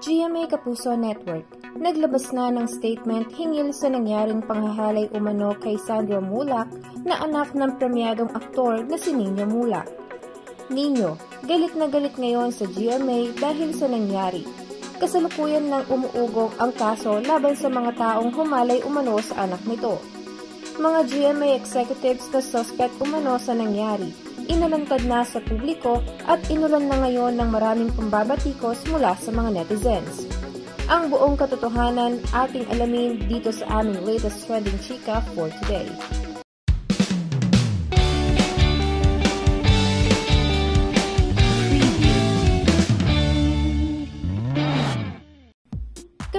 GMA Kapuso Network naglabas na ng statement hinggil sa nangyaring panghahalay umano kay Sandro Mulak na anak ng premyadong aktor na si Nino Mulak. Nino, galit na galit ngayon sa GMA dahil sa nangyari. Kasalukuyan nang umuugong ang kaso laban sa mga taong humalay umano sa anak nito. Mga GMA executives na suspect umano sa nangyari, inalantad na sa publiko at inulan na ngayon ng maraming pambabatikos mula sa mga netizens. Ang buong katotohanan ating alamin dito sa aming latest trending chika for today.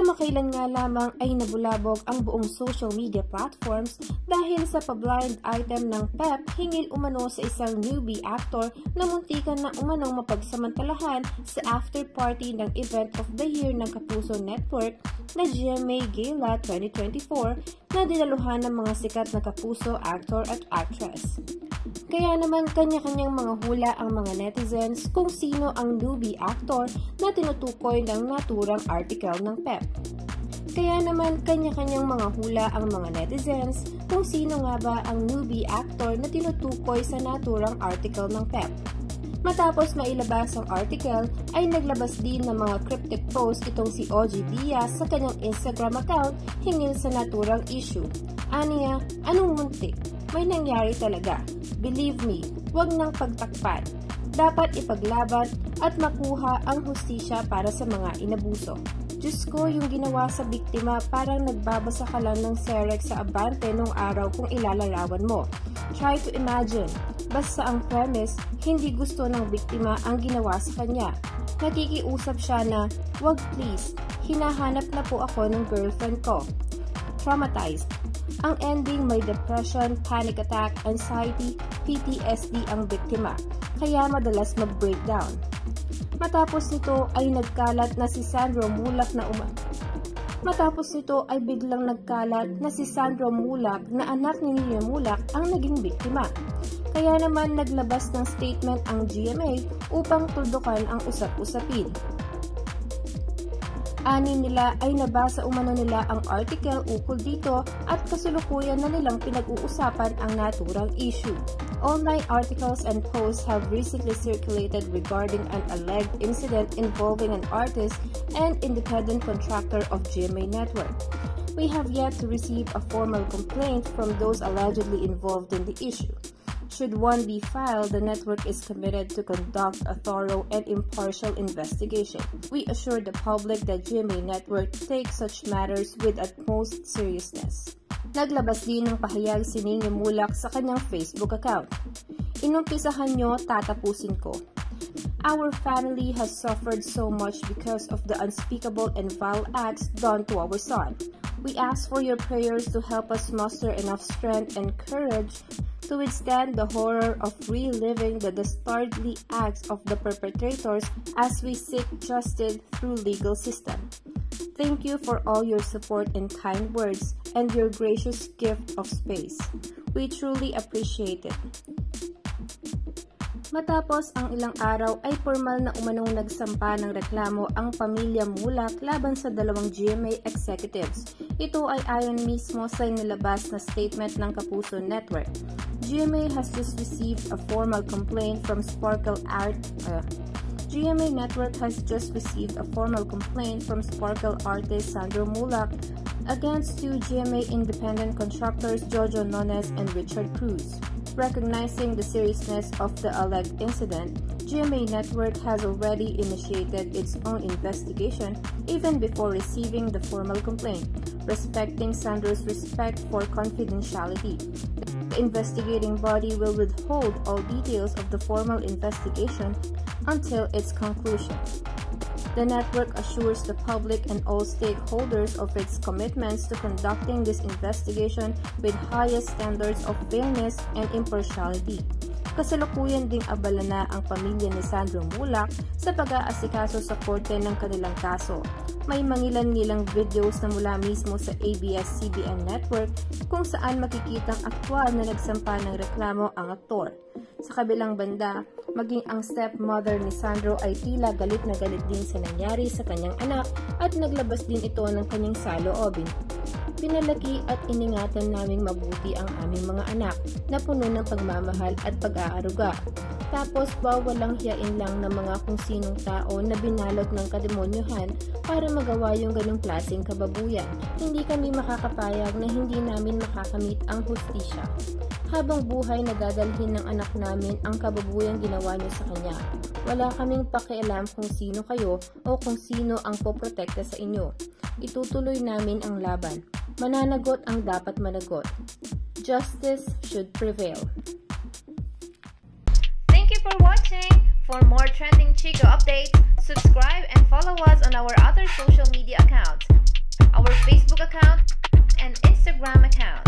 Kamakailan nga lamang ay nabulabog ang buong social media platforms dahil sa pa-blind item ng PEP hinggil umano sa isang newbie actor na muntikan na umanong mapagsamantalahan sa after party ng event of the year ng Kapuso Network na GMA Gala 2024 na dinaluhan ng mga sikat na Kapuso actor at actress. Kaya naman kanya-kanyang mga hula ang mga netizens kung sino ang newbie actor na tinutukoy ng naturang article ng PEP. Kaya naman kanya-kanyang mga hula ang mga netizens kung sino nga ba ang newbie actor na tinutukoy sa naturang article ng PEP. Matapos mailabas ang article, ay naglabas din ng mga cryptic post itong si OG Diaz sa kanyang Instagram account hinggil sa naturang issue. Aniya, anong muntik? May nangyari talaga. Believe me, wag nang pagtakpan. Dapat ipaglaban at makuha ang hustisya para sa mga inabuso. Diyos ko, yung ginawa sa biktima parang nagbabasa ka lang ng Serex sa abante nung araw kung ilalarawan mo. Try to imagine. Basta ang premise, hindi gusto ng biktima ang ginawa sa kanya. Nakikiusap siya na, wag please, hinahanap na po ako ng girlfriend ko. Traumatized. Ang ending may depression, panic attack, anxiety, PTSD ang biktima, kaya madalas mag-breakdown. Matapos nito ay nagkalat na si Sandro Mulak na anak ni Nino Mulak ang naging biktima. Kaya naman naglabas ng statement ang GMA upang tuldukan ang usap-usapin. Ani nila ay nabasa umano nila ang article ukol dito at kasalukuyan na nilang pinag-uusapan ang naturang issue. Online articles and posts have recently circulated regarding an alleged incident involving an artist and independent contractor of GMA Network. We have yet to receive a formal complaint from those allegedly involved in the issue. Should one be filed, the network is committed to conduct a thorough and impartial investigation. We assure the public that GMA Network takes such matters with utmost seriousness. Naglabas din ng pahayag si Nino Mulak sa kanyang Facebook account. Inumpisahan nyo, tatapusin ko. Our family has suffered so much because of the unspeakable and vile acts done to our son. We ask for your prayers to help us muster enough strength and courage to withstand the horror of reliving the dastardly acts of the perpetrators as we seek justice through legal system. Thank you for all your support and kind words and your gracious gift of space. We truly appreciate it. Matapos ang ilang araw ay formal na umanong nagsampa ng reklamo ang pamilya Mulak laban sa dalawang GMA executives. Ito ay ayon mismo sa inilabas na statement ng Kapuso Network. GMA has just received a formal complaint from GMA Network has just received a formal complaint from Sparkle artist Sandro Mulak against two GMA independent contractors Jojo Nones and Richard Cruz. Recognizing the seriousness of the alleged incident, GMA Network has already initiated its own investigation even before receiving the formal complaint, respecting Sandro's respect for confidentiality. The investigating body will withhold all details of the formal investigation until its conclusion. The network assures the public and all stakeholders of its commitments to conducting this investigation with highest standards of fairness and impartiality. Kasalukuyan ding abala na ang pamilya ni Sandro Mulak sa pag-aasikaso sa korte ng kanilang kaso. May mangilan-ngilang videos na mula mismo sa ABS-CBN network kung saan makikitang aktwal na nagsampa ng reklamo ang aktor. Sa kabilang banda, Maging ang stepmother ni Sandro ay tila galit na galit din sa nangyari sa kanyang anak at naglabas din ito ng kanyang saloobin. Pinalaki at iningatan naming mabuti ang aming mga anak na puno ng pagmamahal at pag-aaruga. Tapos walang hiyain lang ng mga kung sinong tao na binalot ng kademonyohan para magawa yung ganong klaseng kababuyan. Hindi kami makakapayag na hindi namin makakamit ang hustisya. Habang buhay nadadalhin ng anak namin ang kababuyang ginawa niyo sa kanya. Wala kaming pakialam kung sino kayo o kung sino ang poprotekta sa inyo. Itutuloy namin ang laban. Mananagot ang dapat managot. Justice should prevail. Thank you for watching. For more trending Chico updates, subscribe and follow us on our other social media accounts, our Facebook account and Instagram account.